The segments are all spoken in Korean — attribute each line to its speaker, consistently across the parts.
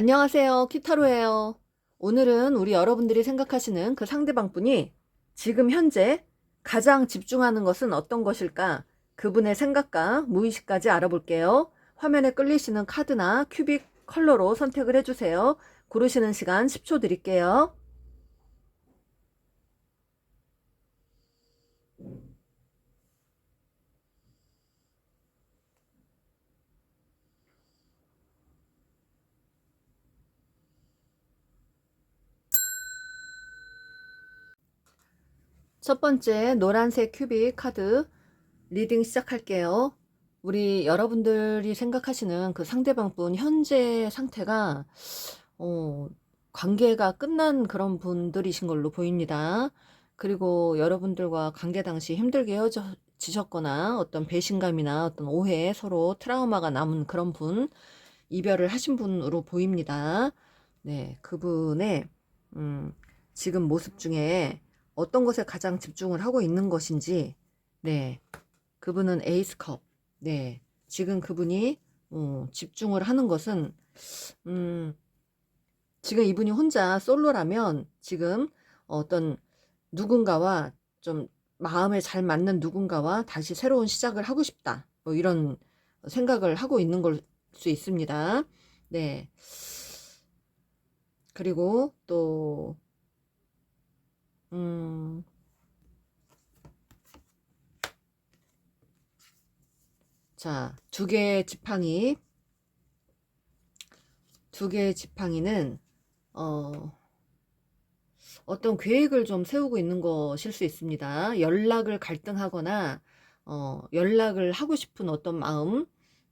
Speaker 1: 안녕하세요. 키타로예요. 오늘은 우리 여러분들이 생각하시는 그 상대방 분이 지금 현재 가장 집중하는 것은 어떤 것일까? 그분의 생각과 무의식까지 알아볼게요. 화면에 끌리시는 카드나 큐빅 컬러로 선택을 해주세요. 고르시는 시간 10초 드릴게요. 첫 번째 노란색 큐빅 카드 리딩 시작할게요. 우리 여러분들이 생각하시는 그 상대방 분 현재 상태가 어, 관계가 끝난 그런 분들이신 걸로 보입니다. 그리고 여러분들과 관계 당시 힘들게 헤어지셨거나 어떤 배신감이나 어떤 오해, 서로 트라우마가 남은 그런 분, 이별을 하신 분으로 보입니다. 네, 그분의 지금 모습 중에 어떤 것에 가장 집중을 하고 있는 것인지, 네, 그분은 에이스컵. 네, 지금 그분이 집중을 하는 것은 음, 지금 이분이 혼자 솔로라면 지금 어떤 누군가와 좀 마음에 잘 맞는 누군가와 다시 새로운 시작을 하고 싶다. 뭐 이런 생각을 하고 있는 걸 수 있습니다. 네. 그리고 또 음, 자, 두 개의 지팡이는 어떤 계획을 좀 세우고 있는 것일 수 있습니다. 연락을 갈등하거나, 연락을 하고 싶은 어떤 마음,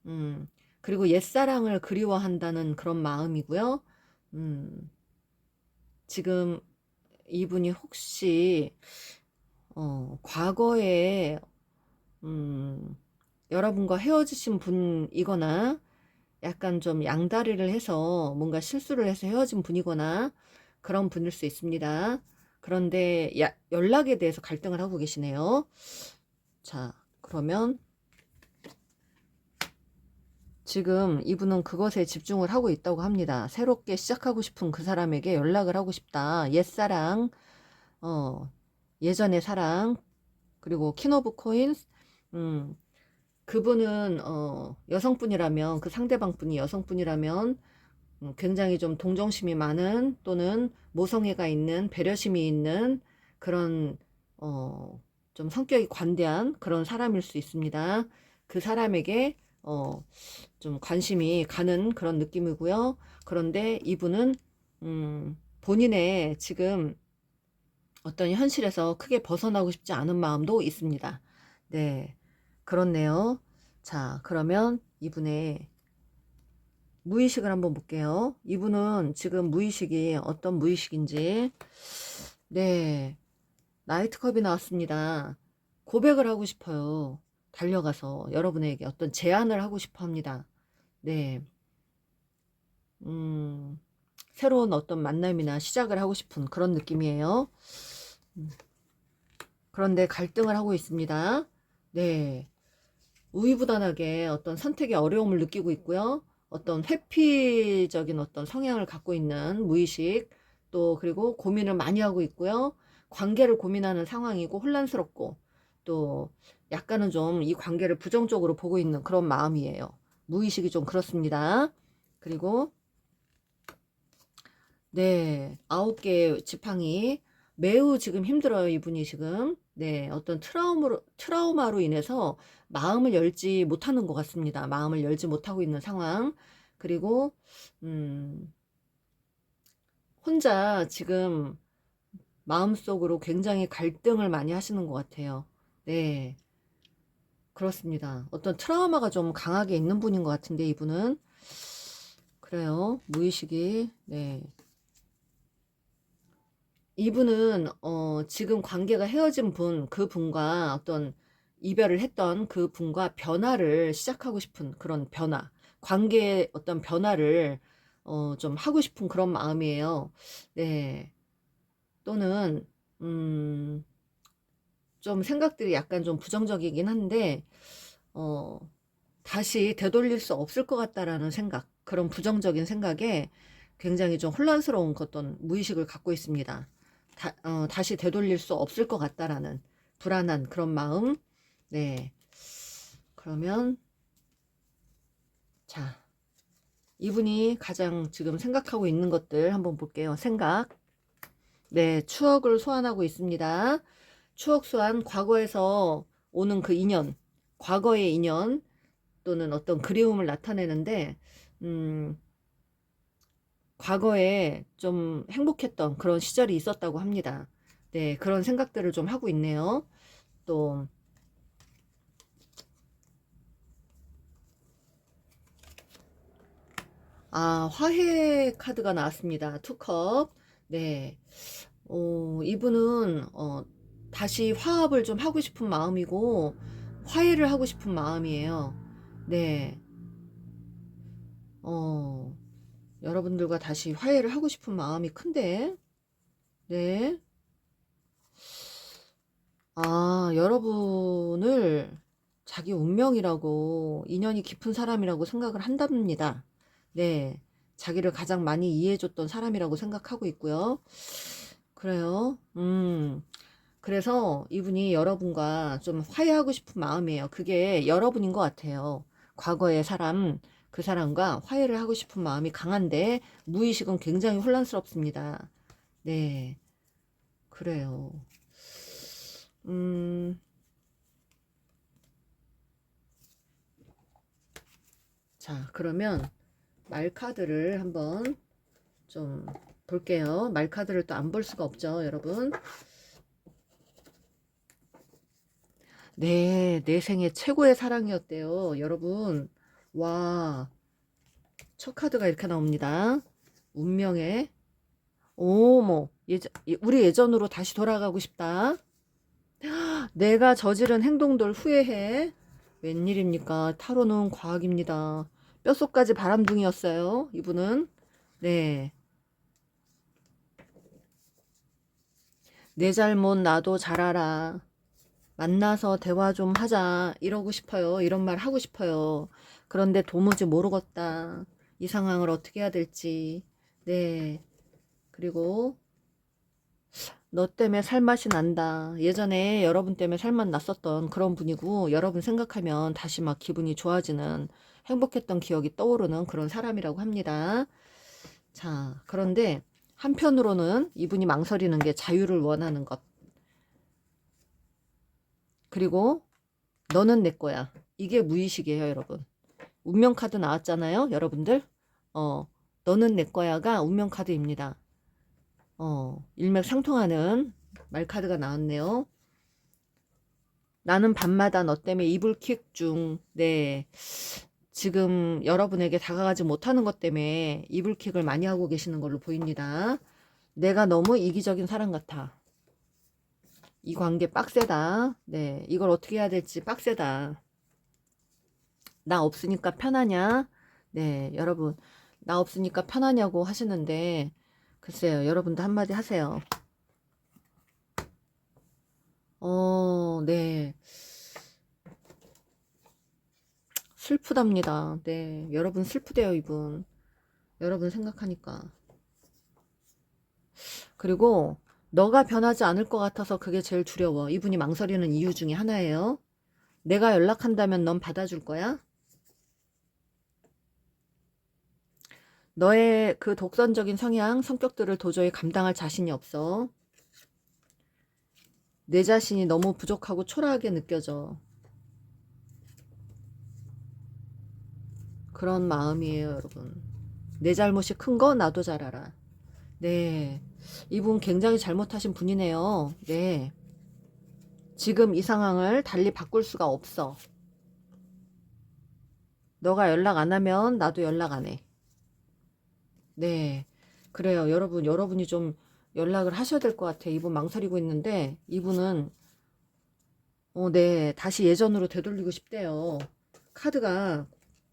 Speaker 1: 음, 그리고 옛사랑을 그리워한다는 그런 마음이고요. 음, 지금 이분이 혹시, 과거에, 음, 여러분과 헤어지신 분이거나, 약간 좀 양다리를 해서 뭔가 실수를 해서 헤어진 분이거나 그런 분일 수 있습니다. 그런데 연락에 대해서 갈등을 하고 계시네요. 자, 그러면 지금 이분은 그것에 집중을 하고 있다고 합니다. 새롭게 시작하고 싶은 그 사람에게 연락을 하고 싶다. 옛사랑, 어, 예전의 사랑, 그리고 퀸 오브 코인스, 음, 그분은 여성분이라면, 그 상대방 분이 여성분이라면 굉장히 좀 동정심이 많은, 또는 모성애가 있는, 배려심이 있는 그런 좀 성격이 관대한 그런 사람일 수 있습니다. 그 사람에게 좀 관심이 가는 그런 느낌이고요. 그런데 이분은 본인의 지금 어떤 현실에서 크게 벗어나고 싶지 않은 마음도 있습니다. 네, 그렇네요. 자, 그러면 이분의 무의식을 한번 볼게요. 이분은 지금 무의식이 어떤 무의식인지. 네, 나이트컵이 나왔습니다. 고백을 하고 싶어요. 달려가서 여러분에게 어떤 제안을 하고 싶어 합니다. 네, 음, 새로운 어떤 만남이나 시작을 하고 싶은 그런 느낌이에요. 그런데 갈등을 하고 있습니다. 네, 우유부단하게 어떤 선택의 어려움을 느끼고 있고요. 어떤 회피적인 어떤 성향을 갖고 있는 무의식, 또 그리고 고민을 많이 하고 있고요. 관계를 고민하는 상황이고 혼란스럽고, 또 약간은 좀 이 관계를 부정적으로 보고 있는 그런 마음이에요. 무의식이 좀 그렇습니다. 그리고 네, 9개의 지팡이. 매우 지금 힘들어요, 이분이 지금. 네, 어떤 트라우마로 인해서 마음을 열지 못하는 것 같습니다. 마음을 열지 못하고 있는 상황. 그리고, 음, 혼자 지금 마음속으로 굉장히 갈등을 많이 하시는 것 같아요. 네, 그렇습니다. 어떤 트라우마가 좀 강하게 있는 분인 것 같은데, 이분은. 그래요, 무의식이. 네. 이분은 지금 관계가 헤어진 분, 그 분과 어떤 이별을 했던 그 분과 변화를 시작하고 싶은 그런 변화, 관계의 어떤 변화를 좀 하고 싶은 그런 마음이에요. 네. 또는 음, 좀 생각들이 약간 좀 부정적이긴 한데 다시 되돌릴 수 없을 것 같다라는 생각, 그런 부정적인 생각에 굉장히 좀 혼란스러운 어떤 무의식을 갖고 있습니다. 다시 되돌릴 수 없을 것 같다라는 불안한 그런 마음. 네. 그러면 자, 이분이 가장 지금 생각하고 있는 것들 한번 볼게요. 생각. 네, 추억을 소환하고 있습니다. 추억 소환, 과거에서 오는 그 인연, 과거의 인연 또는 어떤 그리움을 나타내는데, 과거에 좀 행복했던 그런 시절이 있었다고 합니다. 네, 그런 생각들을 좀 하고 있네요. 또, 화해 카드가 나왔습니다. 투컵. 네. 이분은, 다시 화합을 좀 하고 싶은 마음이고, 화해를 하고 싶은 마음이에요. 네. 여러분들과 다시 화해를 하고 싶은 마음이 큰데, 네. 여러분을 자기 운명이라고, 인연이 깊은 사람이라고 생각을 한답니다. 네. 자기를 가장 많이 이해해줬던 사람이라고 생각하고 있고요. 그래요. 그래서 이분이 여러분과 좀 화해하고 싶은 마음이에요. 그게 여러분인 것 같아요. 과거의 사람, 그 사람과 화해를 하고 싶은 마음이 강한데, 무의식은 굉장히 혼란스럽습니다. 네. 그래요. 자, 그러면 말카드를 한번 좀 볼게요. 말카드를 또 안 볼 수가 없죠, 여러분. 네, 내 생애 최고의 사랑이었대요, 여러분. 와, 첫 카드가 이렇게 나옵니다. 운명의, 오모, 우리 예전으로 다시 돌아가고 싶다. 내가 저지른 행동들 후회해. 웬일입니까? 타로는 과학입니다. 뼛속까지 바람둥이였어요, 이분은. 네. 내 잘못 나도 잘 알아. 만나서 대화 좀 하자. 이러고 싶어요. 이런 말 하고 싶어요. 그런데 도무지 모르겠다. 이 상황을 어떻게 해야 될지. 네. 그리고 너 때문에 살맛이 난다. 예전에 여러분 때문에 살맛 났었던 그런 분이고, 여러분 생각하면 다시 막 기분이 좋아지는, 행복했던 기억이 떠오르는 그런 사람이라고 합니다. 자, 그런데 한편으로는 이분이 망설이는 게 자유를 원하는 것. 그리고 너는 내 거야. 이게 무의식이에요, 여러분. 운명 카드 나왔잖아요, 여러분들. 어, 너는 내 거야가 운명 카드입니다. 일맥상통하는 말 카드가 나왔네요. 나는 밤마다 너 때문에 이불킥 중. 네. 지금 여러분에게 다가가지 못하는 것 때문에 이불킥을 많이 하고 계시는 걸로 보입니다. 내가 너무 이기적인 사람 같아. 이 관계 빡세다. 네. 이걸 어떻게 해야 될지 빡세다. 나 없으니까 편하냐? 네. 여러분, 나 없으니까 편하냐고 하시는데, 글쎄요. 여러분도 한마디 하세요. 네. 슬프답니다. 네. 여러분 슬프대요, 이분. 여러분 생각하니까. 그리고 너가 변하지 않을 것 같아서 그게 제일 두려워. 이분이 망설이는 이유 중에 하나예요. 내가 연락한다면 넌 받아줄 거야? 너의 그 독선적인 성향, 성격들을 도저히 감당할 자신이 없어. 내 자신이 너무 부족하고 초라하게 느껴져. 그런 마음이에요, 여러분. 내 잘못이 큰 거 나도 잘 알아. 네. 이분 굉장히 잘못하신 분이네요. 네. 지금 이 상황을 달리 바꿀 수가 없어. 너가 연락 안 하면 나도 연락 안 해. 네. 그래요. 여러분, 여러분이 좀 연락을 하셔야 될 것 같아. 이분 망설이고 있는데, 이분은, 네. 다시 예전으로 되돌리고 싶대요. 카드가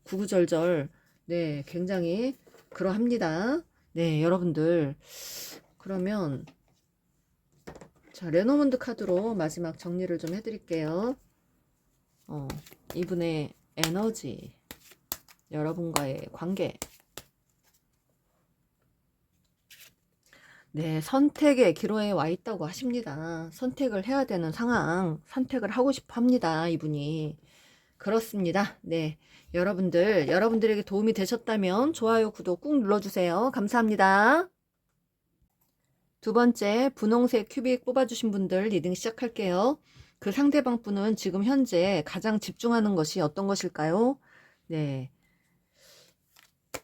Speaker 1: 구구절절, 네. 굉장히 그러합니다. 네. 여러분들. 그러면, 자, 레노먼드 카드로 마지막 정리를 좀 해드릴게요. 이분의 에너지, 여러분과의 관계, 네, 선택의 기로에 와 있다고 하십니다. 선택을 해야 되는 상황, 선택을 하고 싶어 합니다, 이분이. 그렇습니다. 네. 여러분들에게 도움이 되셨다면 좋아요, 구독 꾹 눌러주세요. 감사합니다. 두 번째, 분홍색 큐빅 뽑아주신 분들 리딩 시작할게요. 그 상대방 분은 지금 현재 가장 집중하는 것이 어떤 것일까요? 네.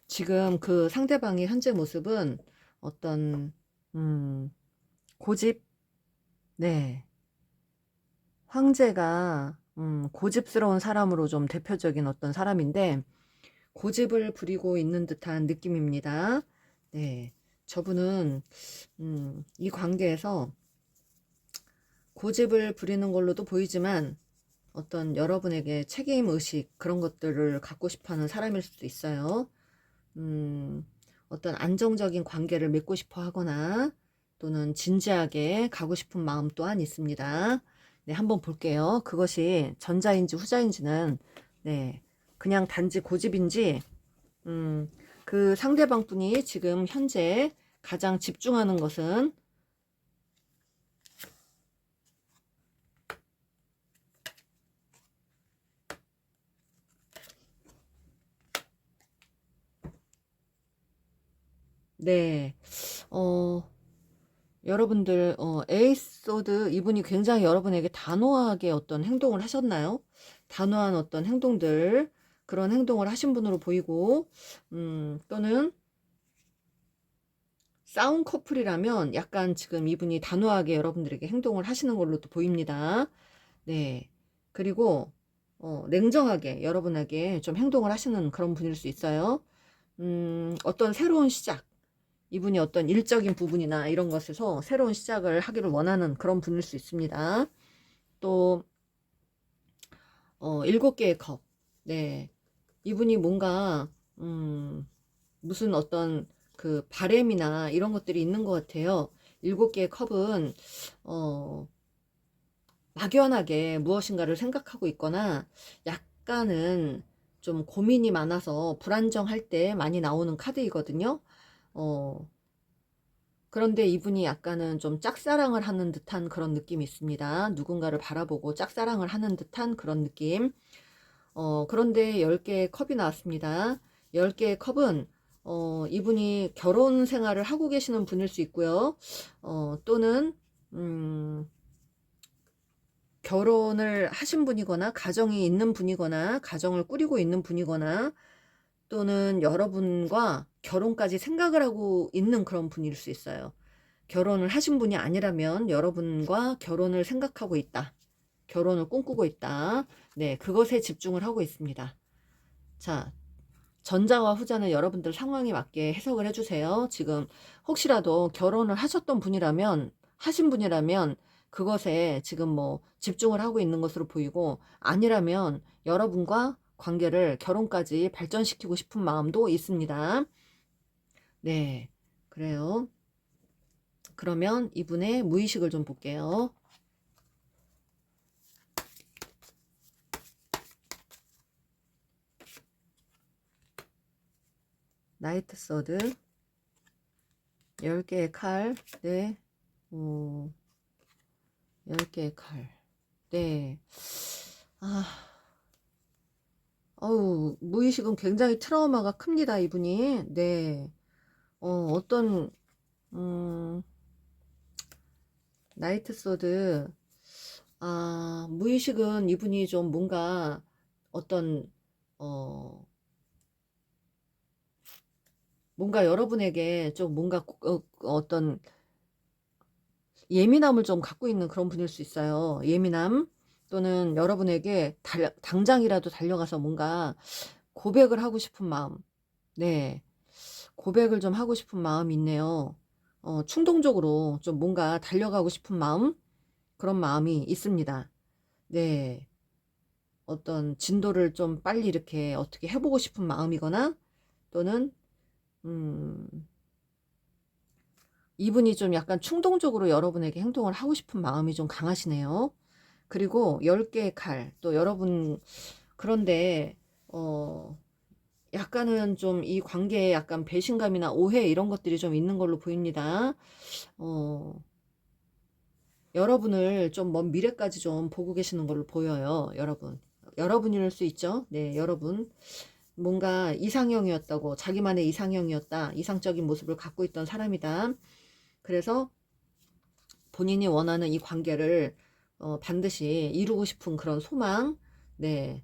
Speaker 1: 지금 그 상대방의 현재 모습은 어떤, 고집? 네. 황제가, 고집스러운 사람으로 좀 대표적인 어떤 사람인데, 고집을 부리고 있는 듯한 느낌입니다. 네. 저분은, 이 관계에서 고집을 부리는 걸로도 보이지만, 어떤 여러분에게 책임의식, 그런 것들을 갖고 싶어 하는 사람일 수도 있어요. 어떤 안정적인 관계를 맺고 싶어 하거나 또는 진지하게 가고 싶은 마음 또한 있습니다. 네, 한번 볼게요. 그것이 전자인지 후자인지는 네, 그냥 단지 고집인지 그 상대방 분이 지금 현재 가장 집중하는 것은 네, 어, 여러분들 에이스 소드 이분이 굉장히 여러분에게 단호하게 어떤 행동을 하셨나요? 단호한 어떤 행동들 그런 행동을 하신 분으로 보이고 또는 싸운 커플이라면 약간 지금 이분이 단호하게 여러분들에게 행동을 하시는 걸로도 보입니다. 네. 그리고 냉정하게 여러분에게 좀 행동을 하시는 그런 분일 수 있어요. 어떤 새로운 시작 이분이 어떤 일적인 부분이나 이런 것에서 새로운 시작을 하기를 원하는 그런 분일 수 있습니다. 또 7개의 컵. 네. 이분이 뭔가 무슨 어떤 그 바램이나 이런 것들이 있는 것 같아요. 7개의 컵은 막연하게 무엇인가를 생각하고 있거나 약간은 좀 고민이 많아서 불안정할 때 많이 나오는 카드이거든요. 어, 그런데 이분이 약간은 좀 짝사랑을 하는 듯한 그런 느낌이 있습니다. 누군가를 바라보고 짝사랑을 하는 듯한 그런 느낌. 그런데 10개의 컵이 나왔습니다. 10개의 컵은 이분이 결혼 생활을 하고 계시는 분일 수 있고요. 또는 결혼을 하신 분이거나 가정이 있는 분이거나 가정을 꾸리고 있는 분이거나 또는 여러분과 결혼까지 생각을 하고 있는 그런 분일 수 있어요. 결혼을 하신 분이 아니라면 여러분과 결혼을 생각하고 있다. 결혼을 꿈꾸고 있다. 네, 그것에 집중을 하고 있습니다. 자, 전자와 후자는 여러분들 상황에 맞게 해석을 해주세요. 지금 혹시라도 결혼을 하셨던 분이라면, 하신 분이라면 그것에 지금 뭐 집중을 하고 있는 것으로 보이고, 아니라면 여러분과 관계를 결혼까지 발전시키고 싶은 마음도 있습니다. 네, 그래요. 그러면 이분의 무의식을 좀 볼게요. 나이트 서드 10개의 칼. 네. 10개의 칼. 네. 아, 무의식은 굉장히 트라우마가 큽니다, 이분이. 네. 어떤, 음, 나이트 소드, 무의식은 이분이 좀 뭔가 어떤, 어, 뭔가 여러분에게 좀 뭔가 어떤 예민함을 좀 갖고 있는 그런 분일 수 있어요. 예민함 또는 여러분에게 당장이라도 달려가서 뭔가 고백을 하고 싶은 마음. 네. 고백을 좀 하고 싶은 마음이 있네요. 충동적으로 좀 뭔가 달려가고 싶은 마음? 그런 마음이 있습니다. 네. 어떤 진도를 좀 빨리 이렇게 어떻게 해보고 싶은 마음이거나 또는, 음, 이분이 좀 약간 충동적으로 여러분에게 행동을 하고 싶은 마음이 좀 강하시네요. 그리고 10개의 칼, 또 여러분, 그런데, 어, 약간은 좀 이 관계에 약간 배신감이나 오해 이런 것들이 좀 있는 걸로 보입니다. 어, 여러분을 좀 먼 미래까지 좀 보고 계시는 걸로 보여요. 여러분. 여러분일 수 있죠. 네, 여러분. 뭔가 이상형이었다고, 자기만의 이상형이었다, 이상적인 모습을 갖고 있던 사람이다. 그래서 본인이 원하는 이 관계를 반드시 이루고 싶은 그런 소망, 네,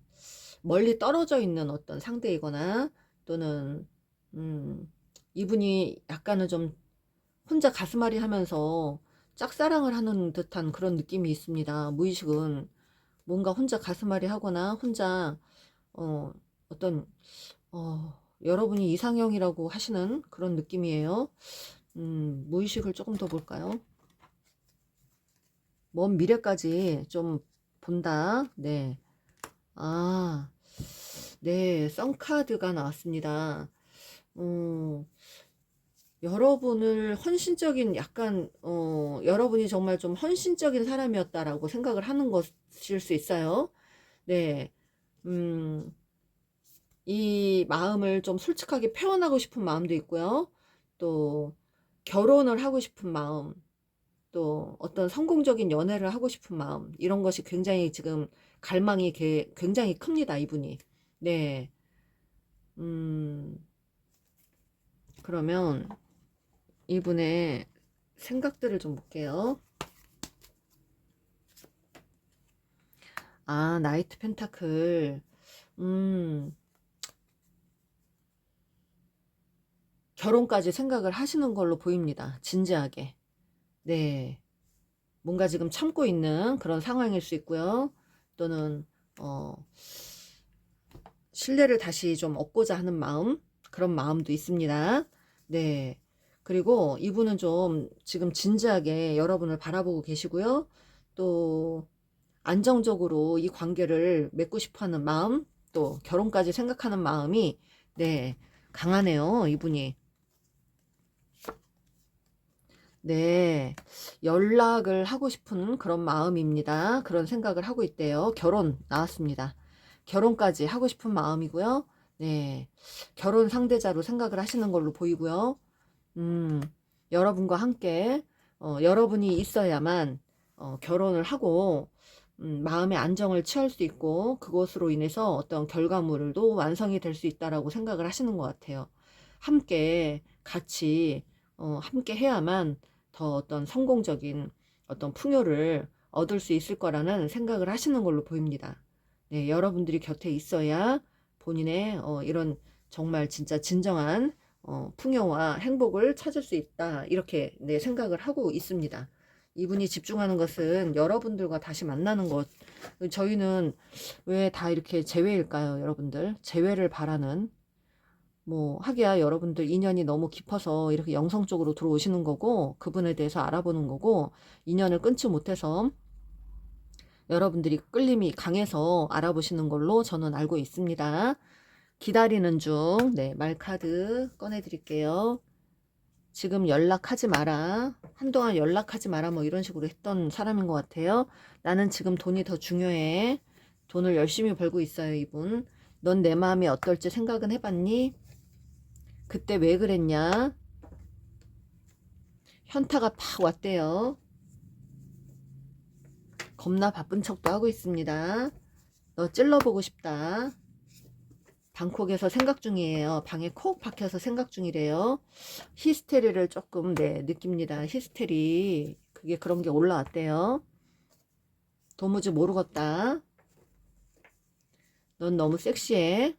Speaker 1: 멀리 떨어져 있는 어떤 상대이거나 또는 이분이 약간은 좀 혼자 가슴앓이 하면서 짝사랑을 하는 듯한 그런 느낌이 있습니다. 무의식은 뭔가 혼자 가슴앓이 하거나 혼자 어, 어떤 여러분이 이상형이라고 하시는 그런 느낌이에요. 무의식을 조금 더 볼까요? 먼 미래까지 좀 본다. 네. 아, 네. 썬카드가 나왔습니다. 여러분을 헌신적인 약간, 여러분이 정말 좀 헌신적인 사람이었다라고 생각을 하는 것일 수 있어요. 네. 음, 이 마음을 좀 솔직하게 표현하고 싶은 마음도 있고요. 또, 결혼을 하고 싶은 마음, 또 어떤 성공적인 연애를 하고 싶은 마음, 이런 것이 굉장히 지금 갈망이 굉장히 큽니다, 이분이. 네. 음, 그러면 이분의 생각들을 좀 볼게요. 아, 나이트 펜타클. 음, 결혼까지 생각을 하시는 걸로 보입니다. 진지하게. 네. 뭔가 지금 참고 있는 그런 상황일 수 있고요. 또는, 어, 신뢰를 다시 좀 얻고자 하는 마음, 그런 마음도 있습니다. 네. 그리고 이분은 좀 지금 진지하게 여러분을 바라보고 계시고요. 또 안정적으로 이 관계를 맺고 싶어 하는 마음, 또 결혼까지 생각하는 마음이, 네, 강하네요, 이분이. 네, 연락을 하고 싶은 그런 마음입니다. 그런 생각을 하고 있대요. 결혼 나왔습니다. 결혼까지 하고 싶은 마음이고요. 네, 결혼 상대자로 생각을 하시는 걸로 보이고요. 음, 여러분과 함께 여러분이 있어야만 결혼을 하고 마음의 안정을 취할 수 있고 그것으로 인해서 어떤 결과물도 완성이 될 수 있다라고 생각을 하시는 것 같아요. 함께 같이 함께 해야만 더 어떤 성공적인 어떤 풍요를 얻을 수 있을 거라는 생각을 하시는 걸로 보입니다. 네, 여러분들이 곁에 있어야 본인의 이런 정말 진짜 진정한 풍요와 행복을 찾을 수 있다. 이렇게 네, 생각을 하고 있습니다. 이분이 집중하는 것은 여러분들과 다시 만나는 것. 저희는 왜 다 이렇게 재회일까요, 여러분들? 재회를 바라는. 뭐, 하기야 여러분들 인연이 너무 깊어서 이렇게 영성 쪽으로 들어오시는 거고, 그분에 대해서 알아보는 거고, 인연을 끊지 못해서 여러분들이 끌림이 강해서 알아보시는 걸로 저는 알고 있습니다. 기다리는 중, 네, 말카드 꺼내드릴게요. 지금 연락하지 마라. 한동안 연락하지 마라. 뭐 이런 식으로 했던 사람인 것 같아요. 나는 지금 돈이 더 중요해. 돈을 열심히 벌고 있어요, 이분. 넌 내 마음이 어떨지 생각은 해봤니? 그때 왜 그랬냐? 현타가 팍 왔대요. 겁나 바쁜 척도 하고 있습니다. 너 찔러보고 싶다. 방콕에서 생각 중이에요. 방에 콕 박혀서 생각 중이래요. 히스테리를 조금 네, 느낍니다. 히스테리. 그게 그런 게 올라왔대요. 도무지 모르겠다. 넌 너무 섹시해.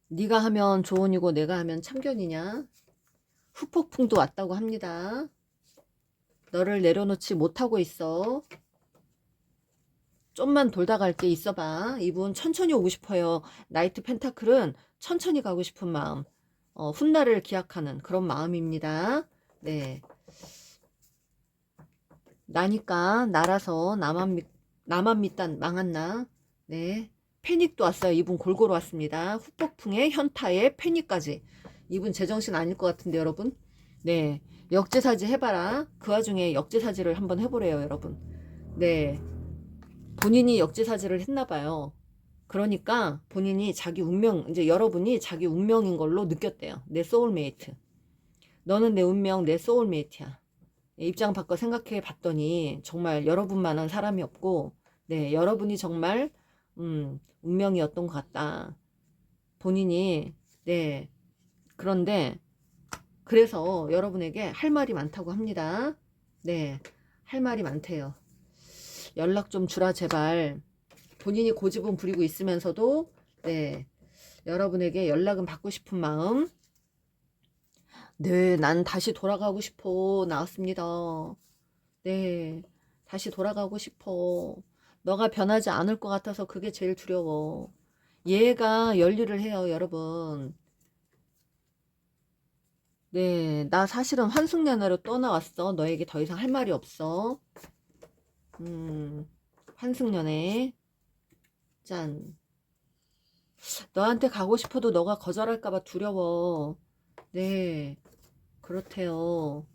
Speaker 1: 네가 하면 조언이고 내가 하면 참견이냐. 후폭풍도 왔다고 합니다. 너를 내려놓지 못하고 있어. 좀만 돌다 갈게. 있어봐. 이분 천천히 오고 싶어요. 나이트 펜타클은 천천히 가고 싶은 마음, 훗날을 기약하는 그런 마음입니다. 네. 나니까 나라서 나만 믿단 망한나. 네. 패닉도 왔어요. 이분 골고루 왔습니다. 후폭풍에 현타에 패닉까지. 이분 제정신 아닐 것 같은데 여러분. 네. 역지사지 해봐라. 그 와중에 역지사지를 한번 해보래요 여러분. 네. 본인이 역지사지를 했나 봐요. 그러니까 본인이 자기 운명, 이제 여러분이 자기 운명인 걸로 느꼈대요. 내 소울메이트. 너는 내 운명, 내 소울메이트야. 입장 바꿔 생각해 봤더니 정말 여러분만한 사람이 없고, 네, 여러분이 정말 운명이었던 것 같다. 본인이, 네, 그런데 그래서 여러분에게 할 말이 많다고 합니다. 네, 할 말이 많대요. 연락 좀 주라 제발. 본인이 고집은 부리고 있으면서도, 네, 여러분에게 연락은 받고 싶은 마음. 네, 난 다시 돌아가고 싶어. 나왔습니다. 네, 다시 돌아가고 싶어. 너가 변하지 않을 것 같아서 그게 제일 두려워. 얘가 열일을 해요, 여러분. 네, 나 사실은 환승연애로 떠나왔어. 너에게 더 이상 할 말이 없어. 환승연애. 짠. 너한테 가고 싶어도 너가 거절할까봐 두려워. 네, 그렇대요.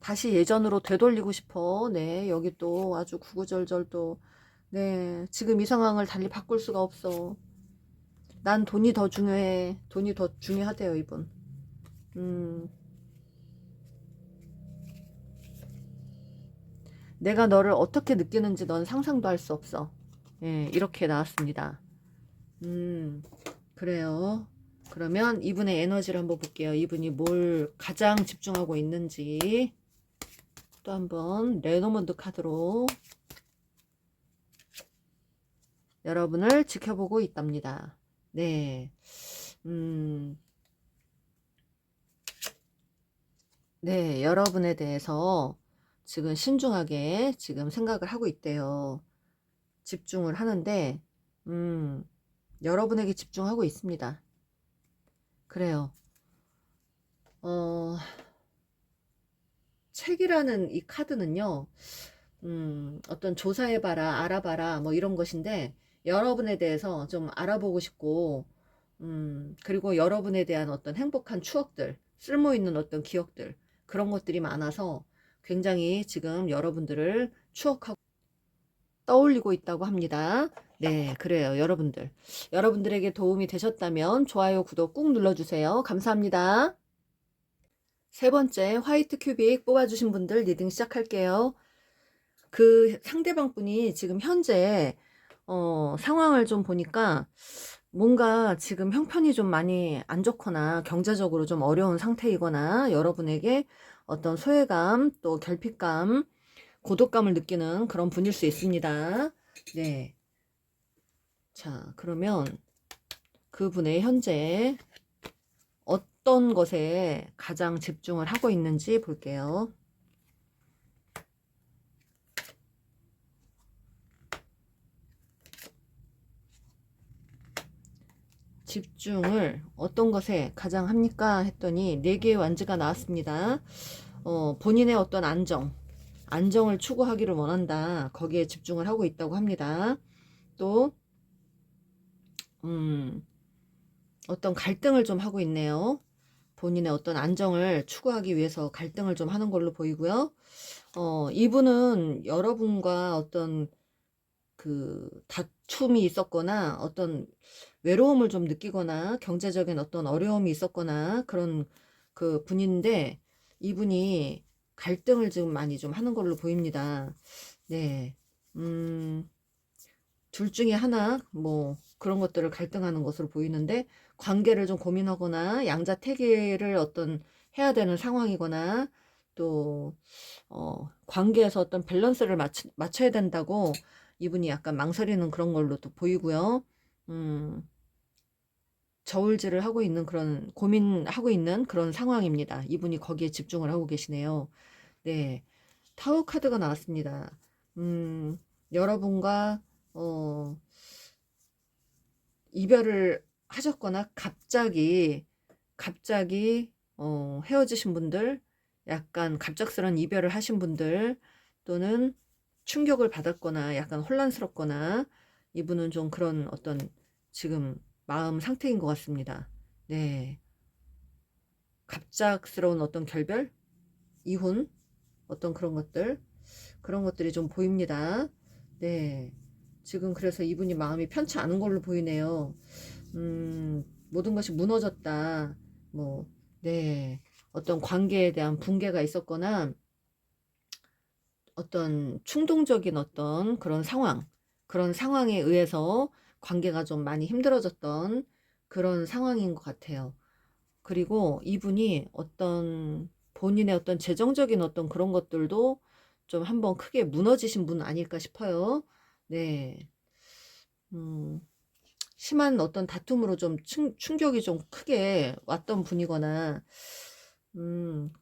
Speaker 1: 다시 예전으로 되돌리고 싶어. 네, 여기 또 아주 구구절절 또. 네, 지금 이 상황을 달리 바꿀 수가 없어. 난 돈이 더 중요해. 돈이 더 중요하대요, 이분. 음, 내가 너를 어떻게 느끼는지 넌 상상도 할 수 없어. 예, 이렇게 나왔습니다. 음, 그래요. 그러면 이분의 에너지를 한번 볼게요. 이분이 뭘 가장 집중하고 있는지. 또 한번 레노먼드 카드로 여러분을 지켜보고 있답니다. 네. 음, 네, 여러분에 대해서 지금 신중하게 지금 생각을 하고 있대요. 집중을 하는데, 음, 여러분에게 집중하고 있습니다. 그래요. 어, 책이라는 이 카드는요, 어떤 조사해봐라, 알아봐라, 뭐 이런 것인데, 여러분에 대해서 좀 알아보고 싶고, 그리고 여러분에 대한 어떤 행복한 추억들, 쓸모있는 어떤 기억들, 그런 것들이 많아서 굉장히 지금 여러분들을 추억하고 떠올리고 있다고 합니다. 네, 그래요, 여러분들. 여러분들에게 도움이 되셨다면 좋아요, 구독 꾹 눌러주세요. 감사합니다. 세 번째, 화이트 큐빅 뽑아주신 분들 리딩 시작할게요. 그 상대방 분이 지금 현재 상황을 좀 보니까 뭔가 지금 형편이 좀 많이 안 좋거나 경제적으로 좀 어려운 상태이거나 여러분에게 어떤 소외감 또 결핍감 고독감을 느끼는 그런 분일 수 있습니다. 네. 자, 그러면 그분의 현재 어떤 것에 가장 집중을 하고 있는지 볼게요. 집중을 어떤 것에 가장 합니까? 했더니 4개의 완즈가 나왔습니다. 본인의 어떤 안정을 추구하기를 원한다. 거기에 집중을 하고 있다고 합니다. 또 어떤 갈등을 좀 하고 있네요. 본인의 어떤 안정을 추구하기 위해서 갈등을 좀 하는 걸로 보이고요. 이분은 여러분과 어떤 그 다툼이 있었거나 어떤 외로움을 좀 느끼거나 경제적인 어떤 어려움이 있었거나 그런 그 분인데 이분이 갈등을 지금 많이 좀 하는 걸로 보입니다. 네. 둘 중에 하나 뭐 그런 것들을 갈등하는 것으로 보이는데 관계를 좀 고민하거나 양자택일을 어떤 해야 되는 상황이거나 또 관계에서 어떤 밸런스를 맞춰야 된다고 이분이 약간 망설이는 그런 걸로 또 보이고요. 음, 저울질을 하고 있는 그런 고민하고 있는 그런 상황입니다. 이분이 거기에 집중을 하고 계시네요. 네, 타워 카드가 나왔습니다. 여러분과 어, 이별을 하셨거나 갑자기 헤어지신 분들, 약간 갑작스런 이별을 하신 분들 또는 충격을 받았거나 약간 혼란스럽거나 이분은 좀 그런 어떤 지금 마음 상태인 것 같습니다. 네. 갑작스러운 어떤 결별, 이혼, 어떤 그런 것들이 좀 보입니다. 네. 지금 그래서 이분이 마음이 편치 않은 걸로 보이네요. 모든 것이 무너졌다. 뭐, 네. 어떤 관계에 대한 붕괴가 있었거나 어떤 충동적인 어떤 그런 상황에 의해서 관계가 좀 많이 힘들어졌던 그런 상황인 것 같아요. 그리고 이분이 어떤 본인의 어떤 재정적인 어떤 그런 것들도 좀 한번 크게 무너지신 분 아닐까 싶어요. 네. 음, 심한 어떤 다툼으로 좀 충격이 좀 크게 왔던 분이거나,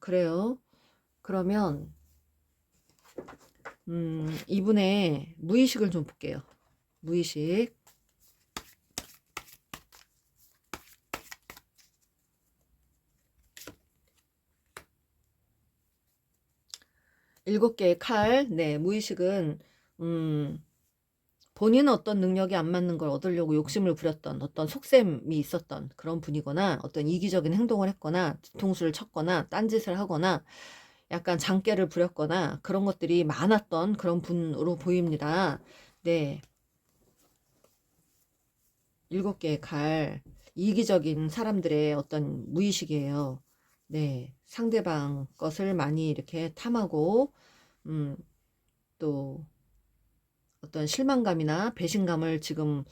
Speaker 1: 그래요. 그러면, 이분의 무의식을 좀 볼게요. 무의식. 7개의 칼. 네, 무의식은, 음, 본인은 어떤 능력이 안 맞는 걸 얻으려고 욕심을 부렸던 어떤 속셈이 있었던 그런 분이거나 어떤 이기적인 행동을 했거나 뒤통수를 쳤거나 딴짓을 하거나 약간 장깨를 부렸거나 그런 것들이 많았던 그런 분으로 보입니다. 네, 7개의 칼. 이기적인 사람들의 어떤 무의식이에요. 네, 상대방 것을 많이 이렇게 탐하고, 음, 또 어떤 실망감이나 배신감을 지금,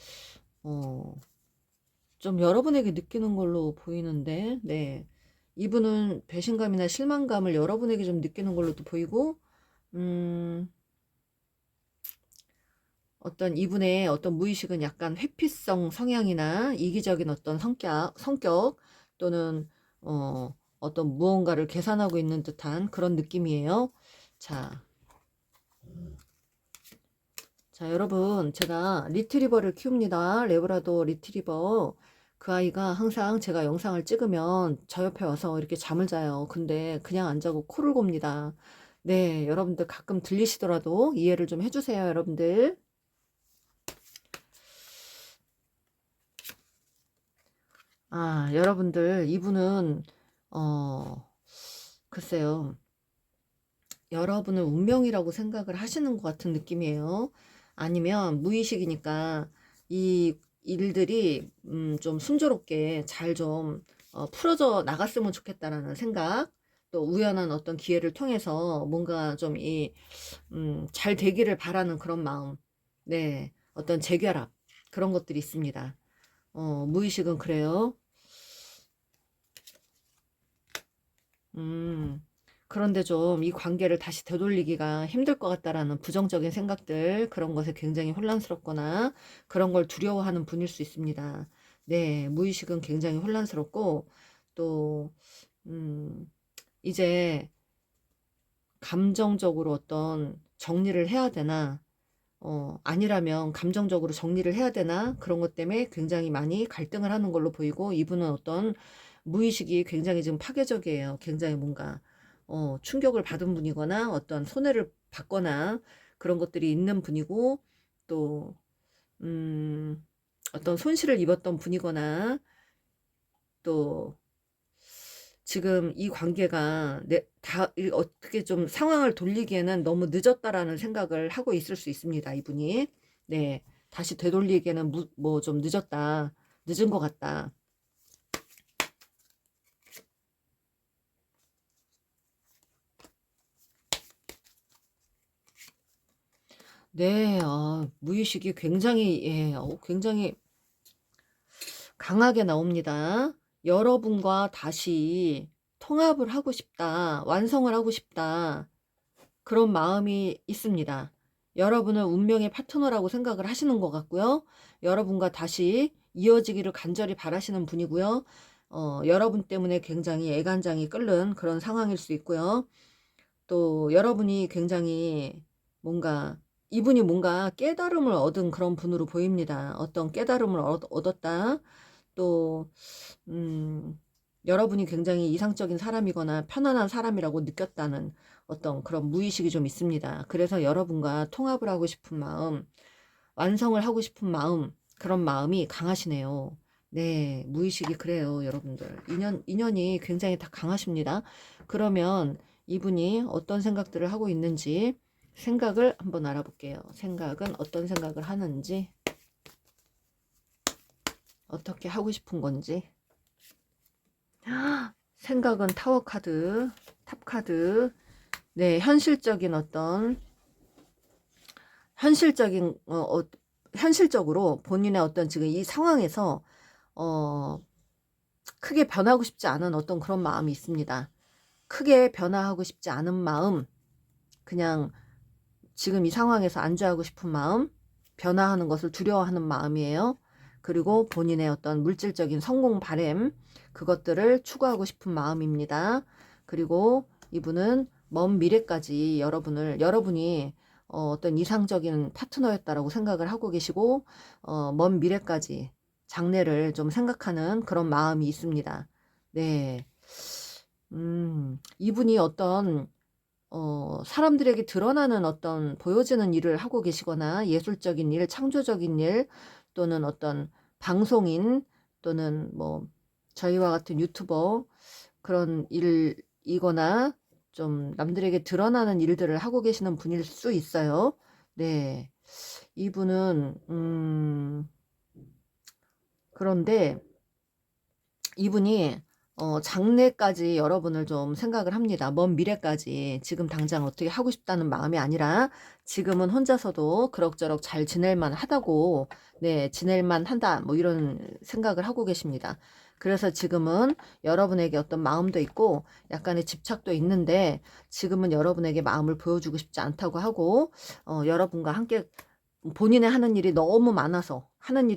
Speaker 1: 어, 좀 여러분에게 느끼는 걸로 보이는데, 네. 이분은 배신감이나 실망감을 여러분에게 좀 느끼는 걸로도 보이고, 음, 어떤 이분의 어떤 무의식은 약간 회피성 성향이나 이기적인 어떤 성격 또는, 어떤 무언가를 계산하고 있는 듯한 그런 느낌이에요. 자, 자, 여러분, 제가 리트리버를 키웁니다. 레브라도 리트리버. 그 아이가 항상 제가 영상을 찍으면 저 옆에 와서 이렇게 잠을 자요. 근데 그냥 안 자고 코를 곱니다. 네, 여러분들 가끔 들리시더라도 이해를 좀 해주세요, 여러분들. 아, 여러분들, 이분은, 어, 글쎄요. 여러분을 운명이라고 생각을 하시는 것 같은 느낌이에요. 아니면 무의식이니까 이 일들이 좀 순조롭게 잘 좀 풀어져 나갔으면 좋겠다라는 생각, 또 우연한 어떤 기회를 통해서 뭔가 좀 잘 되기를 바라는 그런 마음, 네, 어떤 재결합 그런 것들이 있습니다. 무의식은 그래요. 음, 그런데 좀 이 관계를 다시 되돌리기가 힘들 것 같다라는 부정적인 생각들, 그런 것에 굉장히 혼란스럽거나 그런 걸 두려워하는 분일 수 있습니다. 네, 무의식은 굉장히 혼란스럽고, 또, 음, 이제 감정적으로 어떤 정리를 해야 되나, 아니라면 감정적으로 정리를 해야 되나, 그런 것 때문에 굉장히 많이 갈등을 하는 걸로 보이고, 이분은 어떤 무의식이 굉장히 지금 파괴적이에요. 굉장히 뭔가, 충격을 받은 분이거나, 어떤 손해를 받거나, 그런 것들이 있는 분이고, 또, 음, 어떤 손실을 입었던 분이거나, 또, 지금 이 관계가 어떻게 좀 상황을 돌리기에는 너무 늦었다라는 생각을 하고 있을 수 있습니다. 이분이. 네. 다시 되돌리기에는 뭐 좀 늦었다. 늦은 것 같다. 네. 무의식이 굉장히, 예, 굉장히 강하게 나옵니다. 여러분과 다시 통합을 하고 싶다. 완성을 하고 싶다. 그런 마음이 있습니다. 여러분은 운명의 파트너라고 생각을 하시는 것 같고요. 여러분과 다시 이어지기를 간절히 바라시는 분이고요. 여러분 때문에 굉장히 애간장이 끓는 그런 상황일 수 있고요. 또 여러분이 굉장히 뭔가 이분이 뭔가 깨달음을 얻은 그런 분으로 보입니다. 어떤 깨달음을 얻었다. 또 여러분이 굉장히 이상적인 사람이거나 편안한 사람이라고 느꼈다는 어떤 그런 무의식이 좀 있습니다. 그래서 여러분과 통합을 하고 싶은 마음, 완성을 하고 싶은 마음, 그런 마음이 강하시네요. 네, 무의식이 그래요, 여러분들. 인연이 굉장히 다 강하십니다. 그러면 이분이 어떤 생각들을 하고 있는지 생각을 한번 알아볼게요. 생각은 어떤 생각을 하는지, 어떻게 하고 싶은 건지. 생각은 타워 카드, 탑 카드. 네, 현실적인 현실적으로 본인의 어떤 지금 이 상황에서 어, 크게 변하고 싶지 않은 어떤 그런 마음이 있습니다. 크게 변화하고 싶지 않은 마음, 그냥 지금 이 상황에서 안주하고 싶은 마음, 변화하는 것을 두려워하는 마음이에요. 그리고 본인의 어떤 물질적인 성공 바램, 그것들을 추구하고 싶은 마음입니다. 그리고 이분은 먼 미래까지 여러분이 어떤 이상적인 파트너였다라고 생각을 하고 계시고, 먼 미래까지 장래를 좀 생각하는 그런 마음이 있습니다. 네. 이분이 어떤 사람들에게 드러나는 어떤 보여지는 일을 하고 계시거나 예술적인 일, 창조적인 일, 또는 어떤 방송인, 또는 뭐 저희와 같은 유튜버 그런 일이거나 좀 남들에게 드러나는 일들을 하고 계시는 분일 수 있어요. 네. 이분은 그런데 이분이 장래까지 여러분을 좀 생각을 합니다. 먼 미래까지. 지금 당장 어떻게 하고 싶다는 마음이 아니라 지금은 혼자서도 그럭저럭 잘 지낼만 하다고, 네, 지낼만 한다, 뭐 이런 생각을 하고 계십니다. 그래서 지금은 여러분에게 어떤 마음도 있고 약간의 집착도 있는데 지금은 여러분에게 마음을 보여주고 싶지 않다고 하고, 여러분과 함께 본인의 하는 일이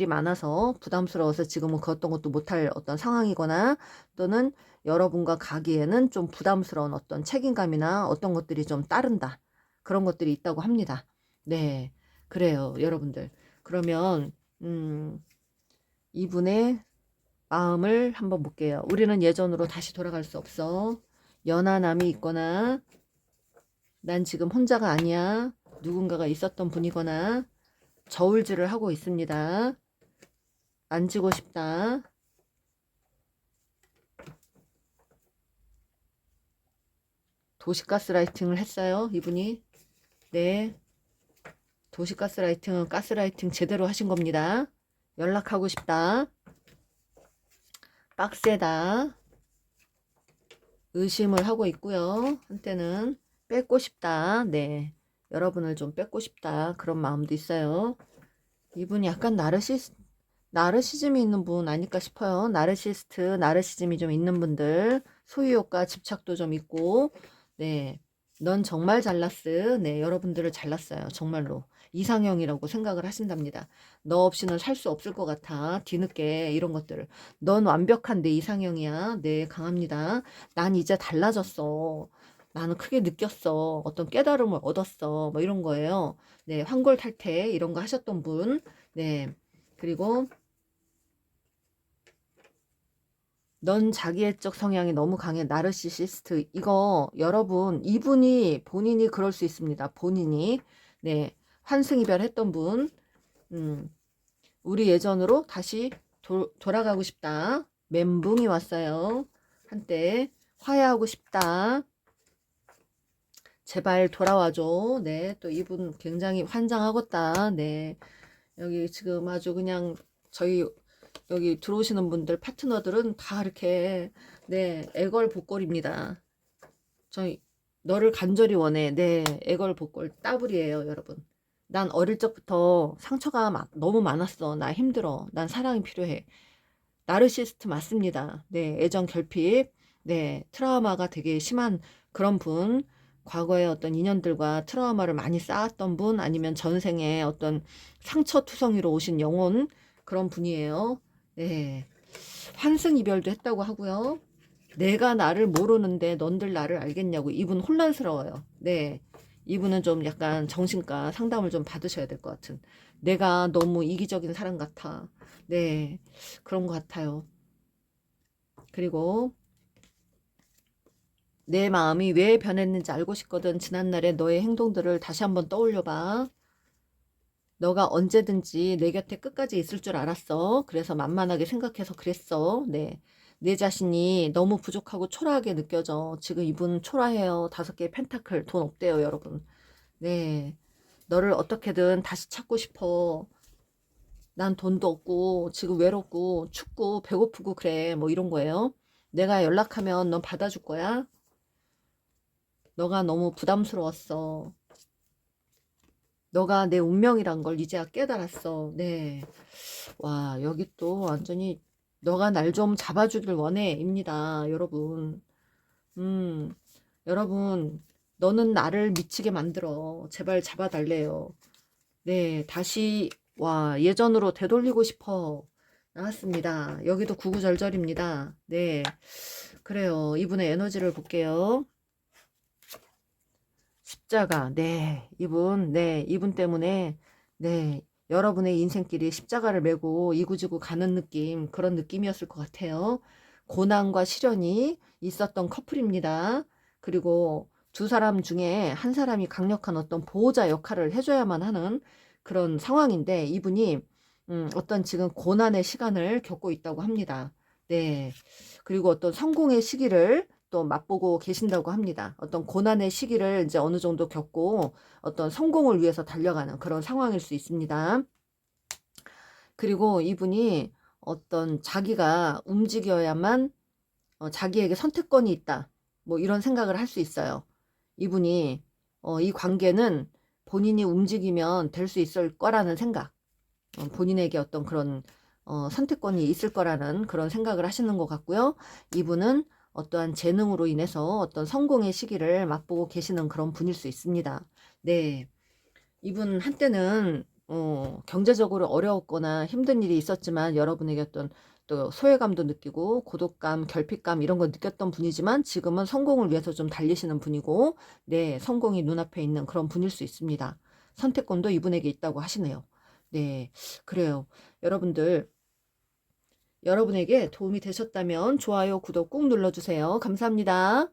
Speaker 1: 많아서 부담스러워서 지금은 그 어떤 것도 못할 어떤 상황이거나, 또는 여러분과 가기에는 좀 부담스러운 어떤 책임감이나 어떤 것들이 좀 따른다, 그런 것들이 있다고 합니다. 네, 그래요, 여러분들. 그러면 이분의 마음을 한번 볼게요. 우리는 예전으로 다시 돌아갈 수 없어. 연하남이 있거나, 난 지금 혼자가 아니야, 누군가가 있었던 분이거나, 저울질을 하고 있습니다. 만지고 싶다. 도시가스라이팅을 했어요, 이분이. 네, 도시가스라이팅은 가스라이팅 제대로 하신 겁니다. 연락하고 싶다. 빡세다. 의심을 하고 있고요. 한때는 뺏고 싶다. 네, 여러분을 좀 뺏고 싶다, 그런 마음도 있어요. 이분이 약간 나르시즘이 있는 분 아닐까 싶어요. 나르시즘이 좀 있는 분들, 소유욕과 집착도 좀 있고, 네, 넌 정말 잘났어. 네, 여러분들을 잘났어요. 정말로 이상형이라고 생각을 하신답니다. 너 없이는 살 수 없을 것 같아. 뒤늦게 이런 것들을. 넌 완벽한 내 이상형이야. 네, 강합니다. 난 이제 달라졌어. 나는 크게 느꼈어. 어떤 깨달음을 얻었어. 뭐 이런 거예요. 네, 환골탈태 이런 거 하셨던 분. 네, 그리고 넌 자기애적 성향이 너무 강해. 나르시시스트. 이거 여러분, 이분이 본인이 그럴 수 있습니다. 본인이. 네, 환승이별했던 분. 음, 우리 예전으로 다시 돌아가고 싶다. 멘붕이 왔어요. 한때 화해하고 싶다. 제발 돌아와줘. 네, 또 이분 굉장히 환장하겠다. 네, 여기 지금 아주 그냥 저희 여기 들어오시는 분들 파트너들은 다 이렇게, 네, 애걸복걸입니다. 저희 너를 간절히 원해. 네, 애걸복걸 따블이에요, 여러분. 난 어릴 적부터 상처가 너무 많았어. 나 힘들어. 난 사랑이 필요해. 나르시스트 맞습니다. 네, 애정 결핍, 네, 트라우마가 되게 심한 그런 분, 과거의 어떤 인연들과 트라우마를 많이 쌓았던 분, 아니면 전생에 어떤 상처투성이로 오신 영혼, 그런 분이에요. 네, 환승 이별도 했다고 하고요. 내가 나를 모르는데 넌들 나를 알겠냐고. 이분 혼란스러워요. 네, 이분은 좀 약간 정신과 상담을 좀 받으셔야 될 것 같은. 내가 너무 이기적인 사람 같아. 네, 그런 것 같아요. 그리고 내 마음이 왜 변했는지 알고 싶거든. 지난날의 너의 행동들을 다시 한번 떠올려봐. 너가 언제든지 내 곁에 끝까지 있을 줄 알았어. 그래서 만만하게 생각해서 그랬어. 네. 내 자신이 너무 부족하고 초라하게 느껴져. 지금 이분 초라해요. 5개의 펜타클. 돈 없대요, 여러분. 네. 너를 어떻게든 다시 찾고 싶어. 난 돈도 없고 지금 외롭고 춥고 배고프고 그래. 뭐 이런 거예요. 내가 연락하면 넌 받아줄 거야? 너가 너무 부담스러웠어. 너가 내 운명이란 걸 이제야 깨달았어. 네. 와, 여기 또 완전히 너가 날 좀 잡아주길 원해. 입니다. 여러분. 음, 여러분, 너는 나를 미치게 만들어. 제발 잡아달래요. 네, 다시, 와, 예전으로 되돌리고 싶어. 나왔습니다. 여기도 구구절절입니다. 네, 그래요. 이분의 에너지를 볼게요. 십자가, 네, 이분 때문에, 네, 여러분의 인생길이 십자가를 메고 이구지구 가는 느낌, 그런 느낌이었을 것 같아요. 고난과 시련이 있었던 커플입니다. 그리고 두 사람 중에 한 사람이 강력한 어떤 보호자 역할을 해줘야만 하는 그런 상황인데, 이분이, 어떤 지금 고난의 시간을 겪고 있다고 합니다. 네. 그리고 어떤 성공의 시기를 또 맛보고 계신다고 합니다. 어떤 고난의 시기를 이제 어느 정도 겪고 어떤 성공을 위해서 달려가는 그런 상황일 수 있습니다. 그리고 이분이 어떤 자기가 움직여야만 자기에게 선택권이 있다. 뭐 이런 생각을 할 수 있어요. 이분이 이 관계는 본인이 움직이면 될 수 있을 거라는 생각. 본인에게 어떤 그런 선택권이 있을 거라는 그런 생각을 하시는 것 같고요. 이분은 어떠한 재능으로 인해서 어떤 성공의 시기를 맛보고 계시는 그런 분일 수 있습니다. 네, 이분 한때는 경제적으로 어려웠거나 힘든 일이 있었지만 여러분에게 어떤 또 소외감도 느끼고 고독감, 결핍감 이런 거 느꼈던 분이지만 지금은 성공을 위해서 좀 달리시는 분이고, 네, 성공이 눈앞에 있는 그런 분일 수 있습니다. 선택권도 이분에게 있다고 하시네요. 네, 그래요. 여러분들, 여러분에게 도움이 되셨다면 좋아요, 구독 꾹 눌러주세요. 감사합니다.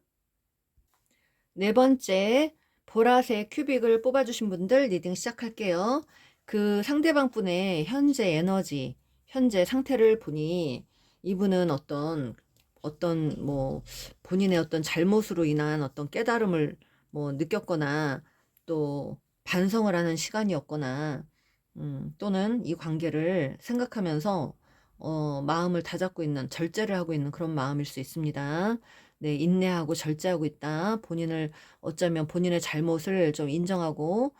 Speaker 1: 네 번째, 보라색 큐빅을 뽑아주신 분들 리딩 시작할게요. 그 상대방 분의 현재 에너지, 현재 상태를 보니 이분은 어떤 본인의 어떤 잘못으로 인한 어떤 깨달음을 느꼈거나 또 반성을 하는 시간이었거나 또는 이 관계를 생각하면서 마음을 다잡고 있는, 절제를 하고 있는 그런 마음일 수 있습니다. 네, 인내하고 절제하고 있다. 어쩌면 본인의 잘못을 좀 인정하고,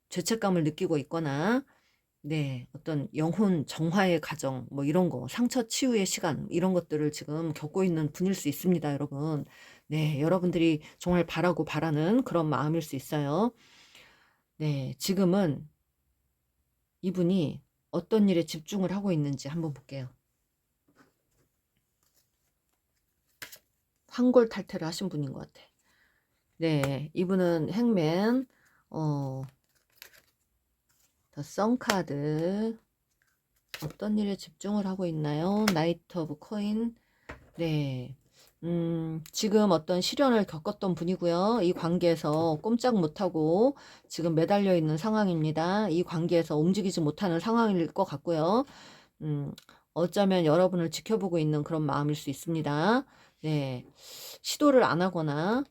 Speaker 1: 죄책감을 느끼고 있거나, 네, 어떤 영혼 정화의 과정, 뭐 이런 거, 상처 치유의 시간, 이런 것들을 지금 겪고 있는 분일 수 있습니다, 여러분. 네, 여러분들이 정말 바라는 그런 마음일 수 있어요. 네, 지금은 이분이 어떤 일에 집중을 하고 있는지 한번 볼게요. 황골탈퇴를 하신 분인 것 같아. 네, 이분은 행맨, 더 썬카드, 어떤 일에 집중을 하고 있나요? 나이트 오브 코인. 네. 지금 어떤 시련을 겪었던 분이고요. 이 관계에서 꼼짝 못하고 지금 매달려 있는 상황입니다. 이 관계에서 움직이지 못하는 상황일 것 같고요. 음, 어쩌면 여러분을 지켜보고 있는 그런 마음일 수 있습니다. 네. 시도를 안 하거나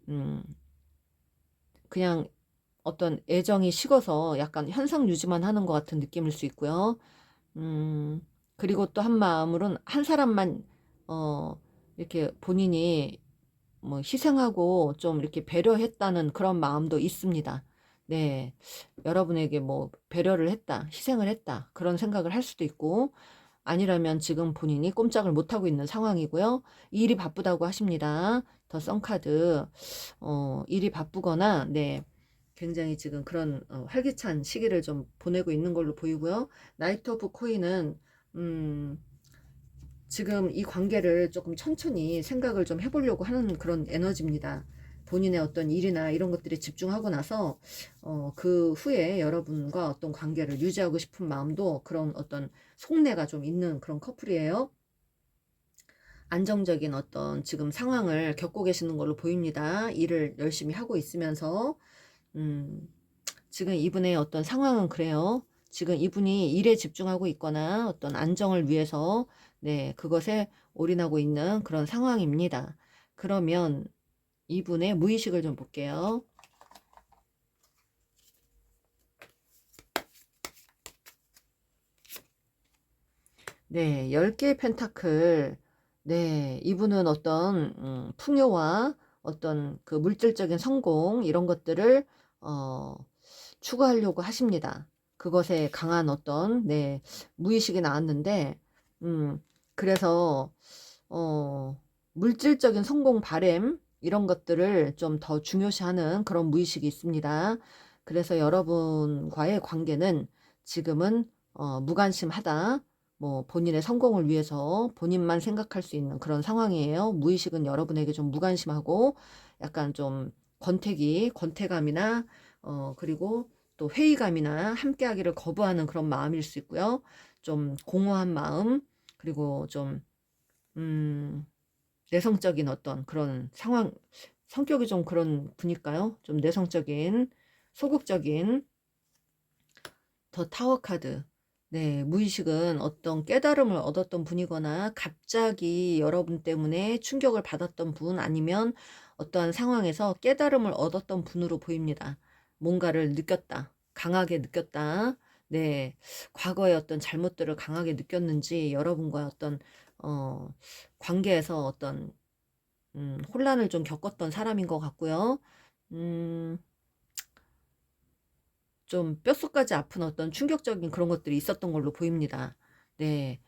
Speaker 1: 음, 그냥 어떤 애정이 식어서 약간 현상 유지만 하는 것 같은 느낌일 수 있고요. 음, 그리고 또 한 마음으로는 한 사람만, 이렇게 본인이 뭐 희생하고 좀 이렇게 배려했다는 그런 마음도 있습니다. 네. 여러분에게 뭐 배려를 했다, 희생을 했다, 그런 생각을 할 수도 있고, 아니라면 지금 본인이 꼼짝을 못하고 있는 상황이고요. 일이 바쁘다고 하십니다. 더 썬카드, 일이 바쁘거나, 네. 굉장히 지금 그런 활기찬 시기를 좀 보내고 있는 걸로 보이고요. 나이트 오브 코인은 지금 이 관계를 조금 천천히 생각을 좀 해보려고 하는 그런 에너지입니다. 본인의 어떤 일이나 이런 것들에 집중하고 나서 그 후에 여러분과 어떤 관계를 유지하고 싶은 마음도 그런 어떤 속내가 좀 있는 그런 커플이에요. 안정적인 어떤 지금 상황을 겪고 계시는 걸로 보입니다. 일을 열심히 하고 있으면서 음, 지금 이분의 어떤 상황은 그래요. 지금 이분이 일에 집중하고 있거나 어떤 안정을 위해서 네, 그것에 올인하고 있는 그런 상황입니다. 그러면 이분의 무의식을 좀 볼게요. 네, 10개의 펜타클. 네, 이분은 어떤 풍요와 어떤 그 물질적인 성공 이런 것들을 어, 추구하려고 하십니다. 그것에 강한 어떤 네, 무의식이 나왔는데 그래서 물질적인 성공 바램 이런 것들을 좀 더 중요시하는 그런 무의식이 있습니다. 그래서 여러분과의 관계는 지금은 무관심하다. 뭐 본인의 성공을 위해서 본인만 생각할 수 있는 그런 상황이에요. 무의식은 여러분에게 좀 무관심하고 약간 좀 권태감이나 그리고 또 회의감이나 함께하기를 거부하는 그런 마음일 수 있고요. 좀 공허한 마음 그리고 좀 내성적인 어떤 그런 상황 성격이 좀 그런 분일까요? 좀 내성적인 소극적인 더 타워 카드. 네, 무의식은 어떤 깨달음을 얻었던 분이거나 갑자기 여러분 때문에 충격을 받았던 분 아니면 어떠한 상황에서 깨달음을 얻었던 분으로 보입니다. 뭔가를 느꼈다. 강하게 느꼈다. 네, 과거의 어떤 잘못들을 강하게 느꼈는지 여러분과 어떤 어, 관계에서 어떤 혼란을 좀 겪었던 사람인 것 같고요. 음, 좀 뼛속까지 아픈 어떤 충격적인 그런 것들이 있었던 걸로 보입니다. 네.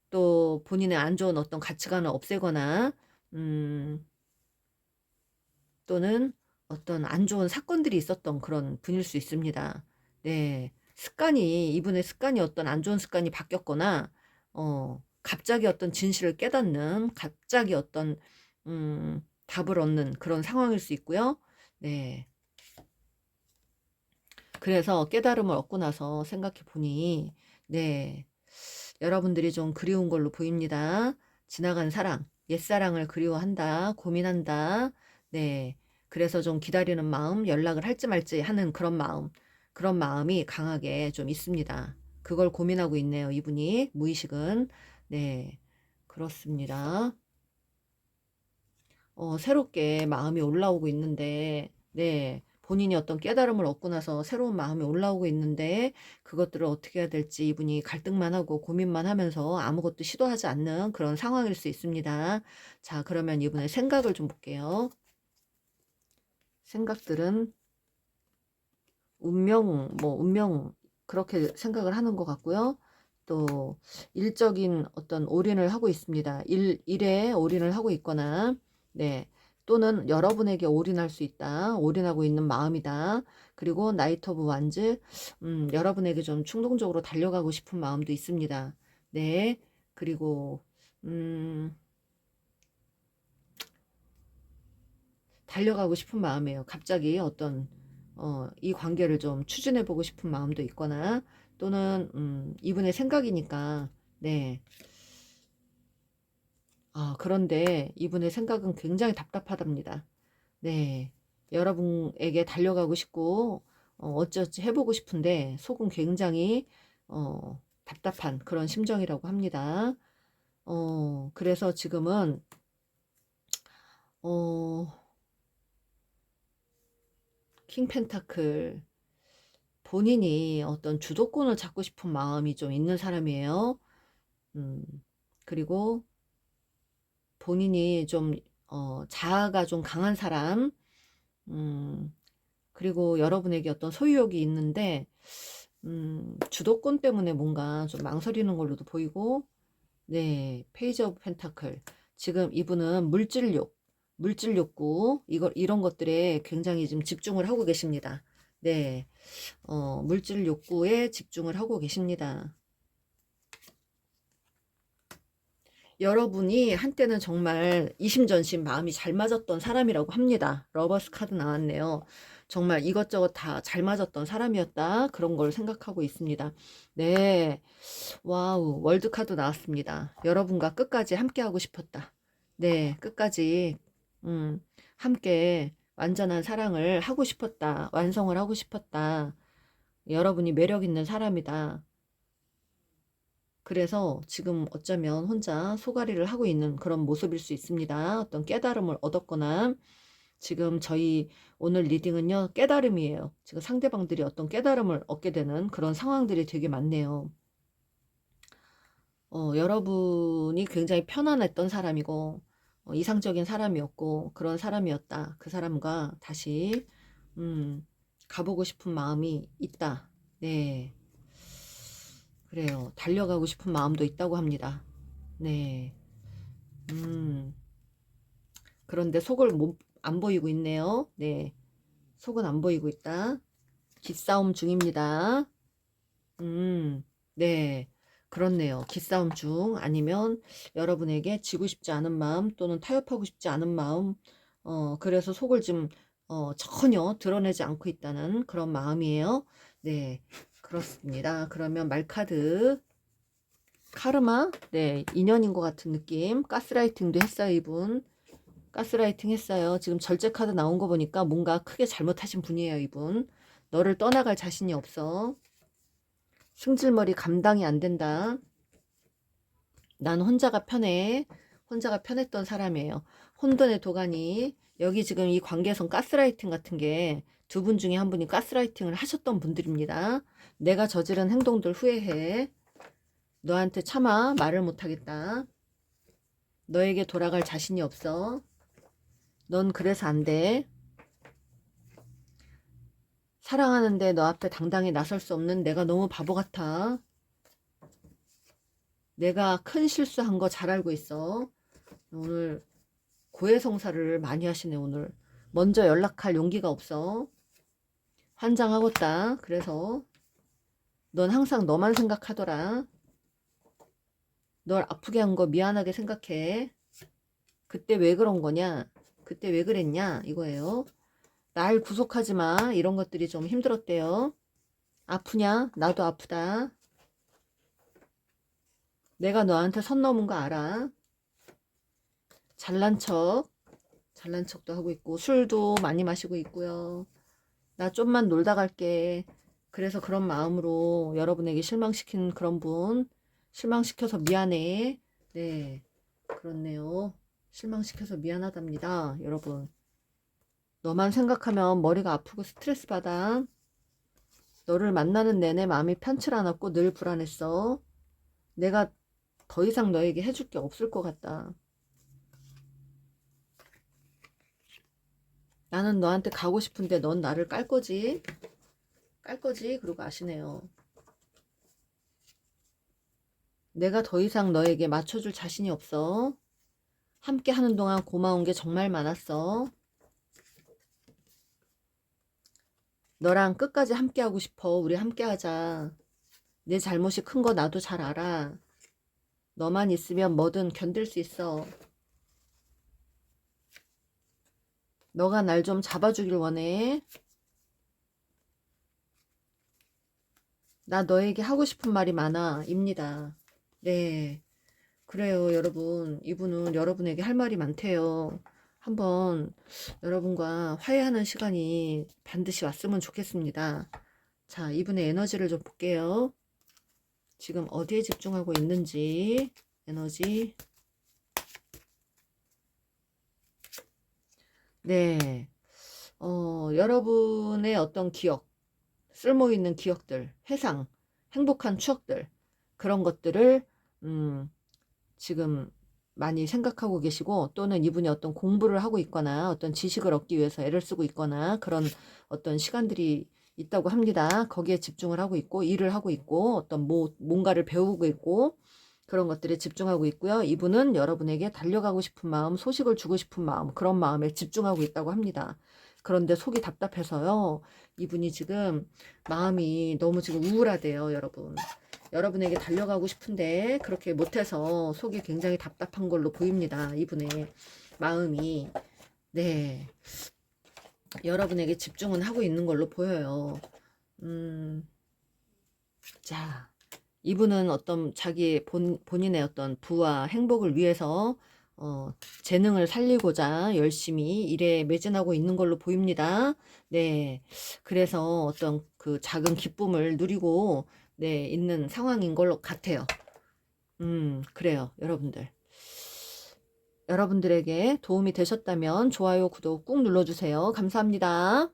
Speaker 1: 또 본인의 안 좋은 어떤 가치관을 없애거나, 음, 또는 어떤 안 좋은 사건들이 있었던 그런 분일 수 있습니다. 네. 이분의 습관이 어떤 안 좋은 습관이 바뀌었거나, 갑자기 어떤 진실을 깨닫는, 갑자기 어떤, 답을 얻는 그런 상황일 수 있고요. 네. 그래서 깨달음을 얻고 나서 생각해 보니, 네, 여러분들이 좀 그리운 걸로 보입니다. 지나간 사랑, 옛사랑을 그리워한다, 고민한다, 네, 그래서 좀 기다리는 마음, 연락을 할지 말지 하는 그런 마음이 강하게 좀 있습니다. 그걸 고민하고 있네요, 이분이, 무의식은. 네, 그렇습니다. 새롭게 마음이 올라오고 있는데, 네, 본인이 어떤 깨달음을 얻고 나서 새로운 마음이 올라오고 있는데, 그것들을 어떻게 해야 될지 이분이 갈등만 하고 고민만 하면서 아무것도 시도하지 않는 그런 상황일 수 있습니다. 자, 그러면 이분의 생각을 좀 볼게요. 생각들은 운명, 그렇게 생각을 하는 것 같고요. 또, 일적인 어떤 올인을 하고 있습니다. 일에 올인을 하고 있거나, 네. 또는 여러분에게 올인할 수 있다. 올인하고 있는 마음이다. 그리고 나이트 오브 완즈, 여러분에게 좀 충동적으로 달려가고 싶은 마음도 있습니다. 네. 그리고, 음, 달려가고 싶은 마음이에요. 갑자기 어떤 이 관계를 좀 추진해 보고 싶은 마음도 있거나 또는 이분의 생각이니까 네. 그런데 이분의 생각은 굉장히 답답하답니다. 네. 여러분에게 달려가고 싶고 어찌어찌 해보고 싶은데 속은 굉장히 답답한 그런 심정이라고 합니다. 그래서 지금은 어, 킹 펜타클 본인이 어떤 주도권을 잡고 싶은 마음이 좀 있는 사람이에요. 음, 그리고 본인이 좀, 자아가 좀 강한 사람, 음, 그리고 여러분에게 어떤 소유욕이 있는데, 주도권 때문에 뭔가 좀 망설이는 걸로도 보이고, 네, 페이지 오브 펜타클. 지금 이분은 물질 욕구, 이런 것들에 굉장히 지금 집중을 하고 계십니다. 네, 물질 욕구에 집중을 하고 계십니다. 여러분이 한때는 정말 이심전심 마음이 잘 맞았던 사람이라고 합니다. 러버스 카드 나왔네요. 정말 이것저것 다 잘 맞았던 사람이었다. 그런 걸 생각하고 있습니다. 네. 와우. 월드 카드 나왔습니다. 여러분과 끝까지 함께하고 싶었다. 네. 끝까지, 함께 완전한 사랑을 하고 싶었다. 완성을 하고 싶었다. 여러분이 매력 있는 사람이다. 그래서 지금 어쩌면 혼자 소가리를 하고 있는 그런 모습일 수 있습니다. 어떤 깨달음을 얻었거나 지금 저희 오늘 리딩은요, 깨달음이에요. 지금 상대방들이 어떤 깨달음을 얻게 되는 그런 상황들이 되게 많네요. 여러분이 굉장히 편안했던 사람이고, 이상적인 사람이었고, 그런 사람이었다. 그 사람과 다시, 가보고 싶은 마음이 있다. 네. 그래요. 달려가고 싶은 마음도 있다고 합니다. 네. 음, 그런데 속을 안 보이고 있네요. 네. 속은 안 보이고 있다. 기싸움 중입니다. 네. 그렇네요. 기싸움 중 아니면 여러분에게 지고 싶지 않은 마음 또는 타협하고 싶지 않은 마음, 그래서 속을 좀, 전혀 드러내지 않고 있다는 그런 마음이에요. 네. 그렇습니다. 그러면 말카드, 카르마, 네. 인연인 것 같은 느낌. 가스라이팅도 했어요, 이분. 가스라이팅 했어요. 지금 절제 카드 나온 거 보니까 뭔가 크게 잘못하신 분이에요, 이분. 너를 떠나갈 자신이 없어. 승질머리 감당이 안 된다. 난 혼자가 편해. 혼자가 편했던 사람이에요. 혼돈의 도가니. 여기 지금 이 관계에선 가스라이팅 같은 게 두 분 중에 한 분이 가스라이팅을 하셨던 분들입니다. 내가 저지른 행동들 후회해. 너한테 차마 말을 못하겠다. 너에게 돌아갈 자신이 없어. 넌 그래서 안 돼. 사랑하는데 너 앞에 당당히 나설 수 없는 내가 너무 바보 같아. 내가 큰 실수한 거 잘 알고 있어. 오늘 고해성사를 많이 하시네. 오늘 먼저 연락할 용기가 없어. 환장하겠다. 그래서 넌 항상 너만 생각하더라. 널 아프게 한 거 미안하게 생각해. 그때 왜 그런 거냐, 그때 왜 그랬냐 이거예요. 날 구속하지 마. 이런 것들이 좀 힘들었대요. 아프냐? 나도 아프다. 내가 너한테 선 넘은 거 알아. 잘난 척도 하고 있고 술도 많이 마시고 있고요. 나 좀만 놀다 갈게. 그래서 그런 마음으로 여러분에게 실망시킨 그런 분, 실망시켜서 미안해. 네, 그렇네요. 실망시켜서 미안하답니다, 여러분. 너만 생각하면 머리가 아프고 스트레스 받아. 너를 만나는 내내 마음이 편치 않았고 늘 불안했어. 내가 더 이상 너에게 해줄 게 없을 것 같다. 나는 너한테 가고 싶은데 넌 나를 깔 거지? 깔 거지? 그러고 아시네요. 내가 더 이상 너에게 맞춰줄 자신이 없어. 함께 하는 동안 고마운 게 정말 많았어. 너랑 끝까지 함께 하고 싶어. 우리 함께 하자. 내 잘못이 큰 거 나도 잘 알아. 너만 있으면 뭐든 견딜 수 있어. 너가 날 좀 잡아주길 원해. 나 너에게 하고 싶은 말이 많아. 입니다. 네. 그래요, 여러분. 이분은 여러분에게 할 말이 많대요. 한번 여러분과 화해하는 시간이 반드시 왔으면 좋겠습니다. 자, 이분의 에너지를 좀 볼게요. 지금 어디에 집중하고 있는지, 에너지. 네. 여러분의 어떤 기억, 쓸모 있는 기억들, 회상, 행복한 추억들, 그런 것들을, 지금 많이 생각하고 계시고, 또는 이분이 어떤 공부를 하고 있거나 어떤 지식을 얻기 위해서 애를 쓰고 있거나 그런 어떤 시간들이 있다고 합니다. 거기에 집중을 하고 있고 일을 하고 있고 어떤 뭔가를 배우고 있고 그런 것들에 집중하고 있고요. 이분은 여러분에게 달려가고 싶은 마음, 소식을 주고 싶은 마음, 그런 마음에 집중하고 있다고 합니다. 그런데 속이 답답해서요. 이분이 지금 마음이 너무 지금 우울하대요, 여러분. 여러분에게 달려가고 싶은데 그렇게 못해서 속이 굉장히 답답한 걸로 보입니다. 이분의 마음이. 네. 여러분에게 집중은 하고 있는 걸로 보여요. 자, 이분은 어떤 자기 본인의 어떤 부와 행복을 위해서 재능을 살리고자 열심히 일에 매진하고 있는 걸로 보입니다. 네. 그래서 어떤 그 작은 기쁨을 누리고 네, 있는 상황인 걸로 같아요. 그래요, 여러분들. 여러분들에게 도움이 되셨다면 좋아요, 구독 꾹 눌러주세요. 감사합니다.